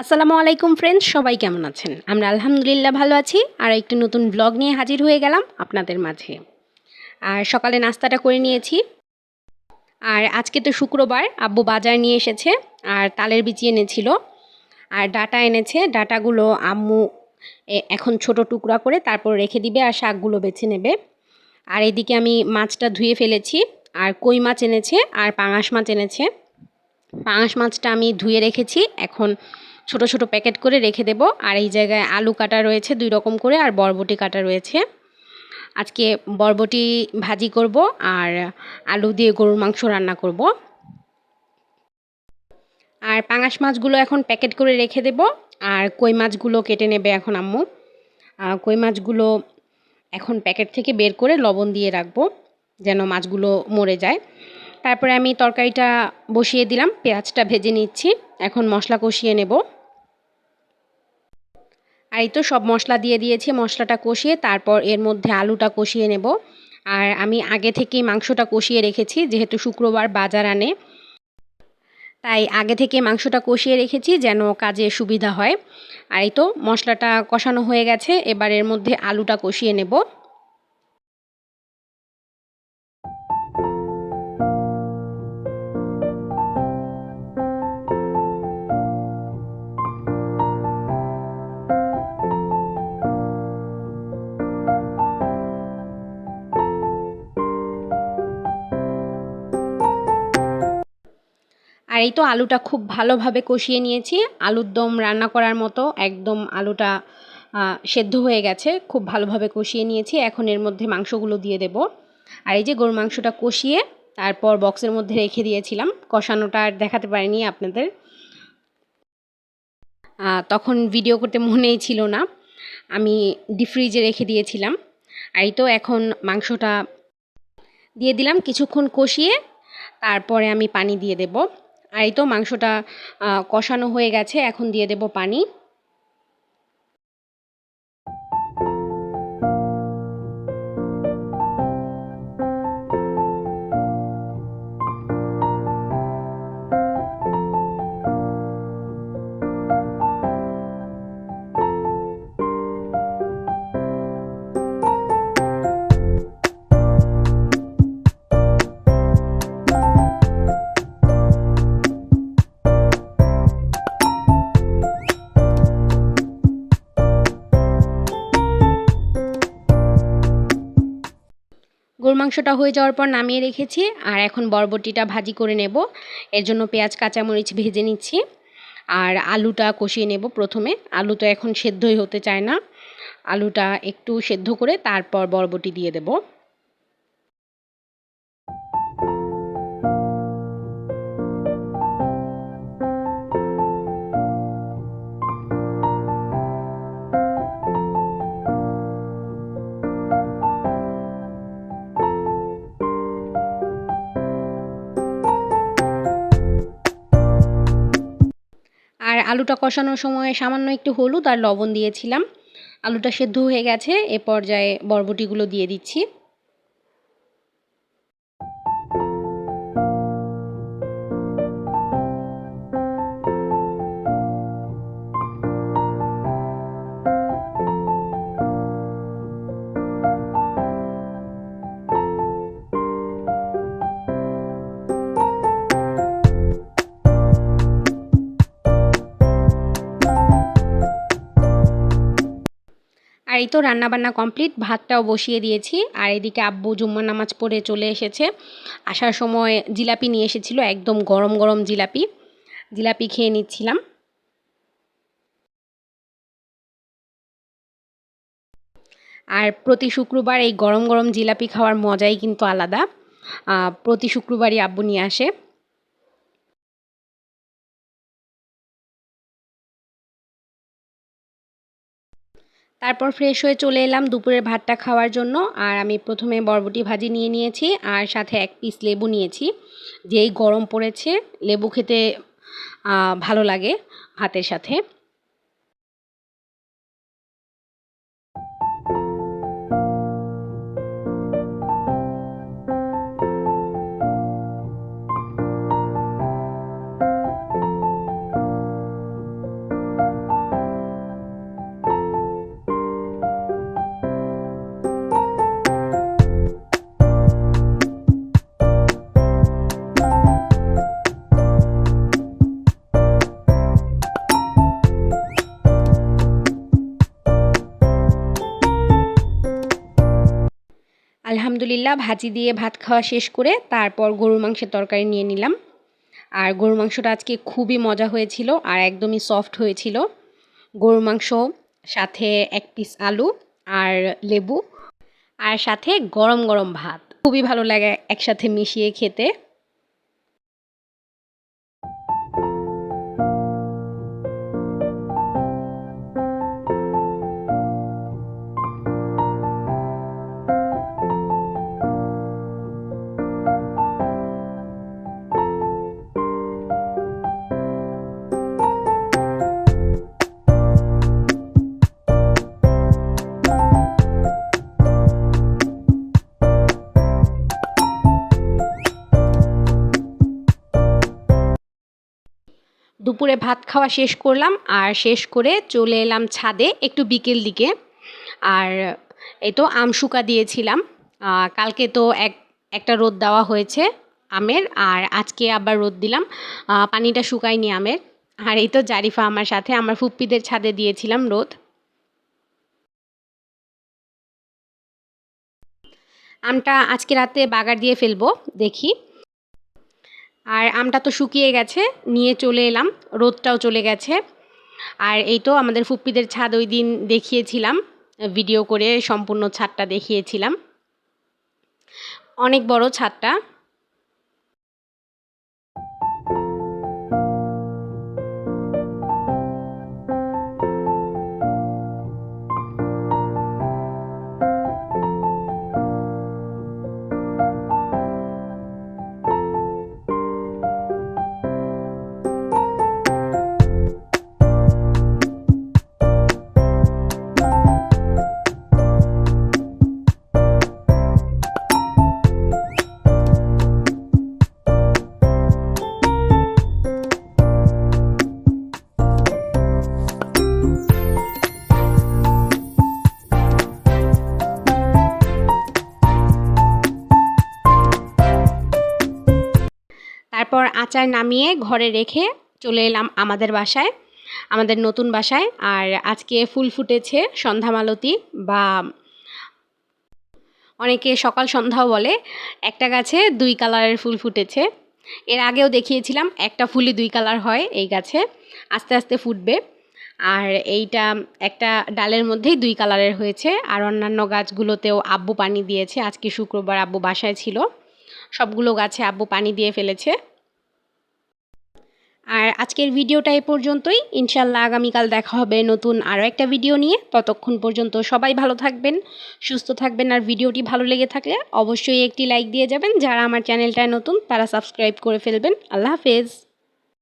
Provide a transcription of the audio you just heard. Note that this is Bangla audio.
আসসালামু আলাইকুম ফ্রেন্ডস, সবাই কেমন আছেন? আমরা আলহামদুলিল্লাহ ভালো আছি। আর একটি নতুন ব্লগ নিয়ে হাজির হয়ে গেলাম আপনাদের মাঝে। আর সকালে নাস্তাটা করে নিয়েছি। আর আজকে তো শুক্রবার, আব্বু বাজার নিয়ে এসেছে আর তালের বিচি এনেছিল আর ডাঁটা এনেছে। ডাঁটাগুলো আম্মু এখন ছোট টুকরা করে তারপর রেখে দিবে আর শাকগুলো বেছে নেবে। আর এদিকে আমি মাছটা ধুয়ে ফেলেছি। আর কই মাছ এনেছে আর পাঙাশ মাছ এনেছে। পাঙাশ মাছটা আমি ধুয়ে রেখেছি, এখন ছোট ছোট প্যাকেট করে রেখে দেব। আর এই জায়গায় আলু কাটা রয়েছে 2 রকম করে আর বরবটি কাটা রয়েছে। আজকে বরবটি ভাজি করব আর আলু দিয়ে গরুর মাংস রান্না করব। আর পাঙাশ মাছগুলো এখন প্যাকেট করে রেখে দেব। আর কই মাছগুলো কেটে নেবে এখন আম্মু। কই মাছগুলো এখন প্যাকেট থেকে বের করে লবণ দিয়ে রাখবো যেন মাছগুলো মরে যায়। তারপরে আমি তরকারিটা বসিয়ে দিলাম, পেঁয়াজটা ভেজে নিচ্ছি। এখন মশলা কষিয়ে নেব। আর এই তো সব মশলা দিয়ে দিয়েছি, মশলাটা কষিয়ে তারপর এর মধ্যে আলুটা কষিয়ে নেব। আর আমি আগে থেকেই মাংসটা কষিয়ে রেখেছি, যেহেতু শুক্রবার বাজার আনে, তাই আগে থেকে মাংসটা কষিয়ে রেখেছি যেন কাজে সুবিধা হয়। আর এই তো মশলাটা কষানো হয়ে গেছে, এবার এর মধ্যে আলুটা কষিয়ে নেব। আর এই তো আলুটা খুব ভালোভাবে কষিয়ে নিয়েছি, আলুর দম রান্না করার মতো একদম আলুটা সেদ্ধ হয়ে গেছে। খুব ভালোভাবে কষিয়ে নিয়েছি, এখন এর মধ্যে মাংসগুলো দিয়ে দেব। আর এই যে গরুর মাংসটা কষিয়ে তারপর বক্সের মধ্যে রেখে দিয়েছিলাম, কষানোটা আর দেখাতে পারিনি আপনাদের, তখন ভিডিও করতে মনেই ছিল না। আমি ডিপ ফ্রিজে রেখে দিয়েছিলাম। আর এই তো এখন মাংসটা দিয়ে দিলাম, কিছুক্ষণ কষিয়ে তারপরে আমি পানি দিয়ে দেব। আর এই তো মাংসটা কষানো হয়ে গেছে, এখন দিয়ে দেব পানি। গরুর মাংসটা হয়ে যাওয়ার পর নামিয়ে রেখেছি। আর এখন বরবটিটা ভাজি করে নেব, এর জন্য পেঁয়াজ কাঁচামরিচ ভেজে নিচ্ছি। আর আলুটা কষিয়ে নেব প্রথমে, আলু তো এখন সেদ্ধই হতে চায় না, আলুটা একটু সেদ্ধ করে তারপর বরবটি দিয়ে দেব। আর আলুটা কষানোর সময় সামান্য একটু হলুদ আর লবণ দিয়েছিলাম। আলুটা সেদ্ধ হয়ে গেছে, এ পর্যায়ে বরবটিগুলো দিয়ে দিচ্ছি। আর এই তো রান্নাবান্না কমপ্লিট, ভাতটাও বসিয়ে দিয়েছি। আর এদিকে আব্বু জুম্মার নামাজ পড়ে চলে এসেছে। আসার সময় জিলাপি নিয়ে এসেছিল, একদম গরম গরম জিলাপি। জিলাপি খেয়ে নিচ্ছিলাম। আর প্রতি শুক্রবার এই গরম গরম জিলাপি খাওয়ার মজাই কিন্তু আলাদা। প্রতি শুক্রবারই আব্বু নিয়ে আসে। তারপর ফ্রেশ হয়ে চলে এলাম দুপুরের ভাতটা খাওয়ার জন্য। আর আমি প্রথমে বরবটি ভাজি নিয়ে নিয়েছি আর সাথে 1 পিস লেবু নিয়েছি। যেই গরম পড়েছে, লেবু খেতে ভালো লাগে ভাতের সাথে। আলহামদুলিল্লাহ ভাজি দিয়ে ভাত খাওয়া শেষ করে তারপর গরুর মাংসের তরকারি নিয়ে নিলাম। আর গরুর মাংসটা আজকে খুবই মজা হয়েছিল আর একদমই সফট হয়েছিল। গরুর মাংস, সাথে 1 পিস আলু আর লেবু, আর সাথে গরম গরম ভাত। খুবই ভালো লাগে একসাথে মিশিয়ে খেতে। দুপুরে ভাত খাওয়া শেষ করলাম আর শেষ করে চলে এলাম ছাদে একটু বিকেল দিকে। আর এই তো আম শুকা দিয়েছিলাম। কালকে তো একটা রোদ দেওয়া হয়েছে আমের, আর আজকে আবার রোদ দিলাম। পানিটা শুকায়নি আমের। আর এই তো জারিফা আমার সাথে, আমার ফুপ্পিদের ছাদে দিয়েছিলাম রোদ। আমটা আজকে রাতে বাগার দিয়ে ফেলবো, দেখি। আর আমটা তো শুকিয়ে গেছে, নিয়ে চলে এলাম, রোদটাও চলে গেছে। আর এই তো আমাদের ফুপ্পিদের ছাদ ওই দিন দেখিয়েছিলাম, ভিডিও করে সম্পূর্ণ ছাদটা দেখিয়েছিলাম। অনেক বড় ছাদটা। তারপর আচার নামিয়ে ঘরে রেখে চলে এলাম আমাদের বাসায়, আমাদের নতুন বাসায়। আর আজকে ফুল ফুটেছে, সন্ধ্যামালতি বা অনেকে সকাল সন্ধ্যাও বলে। একটা গাছে 2 কালারের ফুল ফুটেছে। এর আগেও দেখিয়েছিলাম, একটা ফুলই 2 কালার হয় এই গাছে, আস্তে আস্তে ফুটবে। আর এইটা একটা ডালের মধ্যেই 2 কালারের হয়েছে। আর অন্যান্য গাছগুলোতেও আব্বু পানি দিয়েছে। আজকে শুক্রবার, আব্বু বাসায় ছিল, সবগুলো গাছে আব্বু পানি দিয়ে ফেলেছে। আর আজকের ভিডিওটা এ পর্যন্তই। ইনশাল্লাহ আগামীকাল দেখা হবে নতুন আরও একটা ভিডিও নিয়ে। ততক্ষণ পর্যন্ত সবাই ভালো থাকবেন, সুস্থ থাকবেন। আর ভিডিওটি ভালো লেগে থাকলে অবশ্যই একটি লাইক দিয়ে যাবেন। যারা আমার চ্যানেলটায় নতুন তারা সাবস্ক্রাইব করে ফেলবেন। আল্লাহ হাফেজ।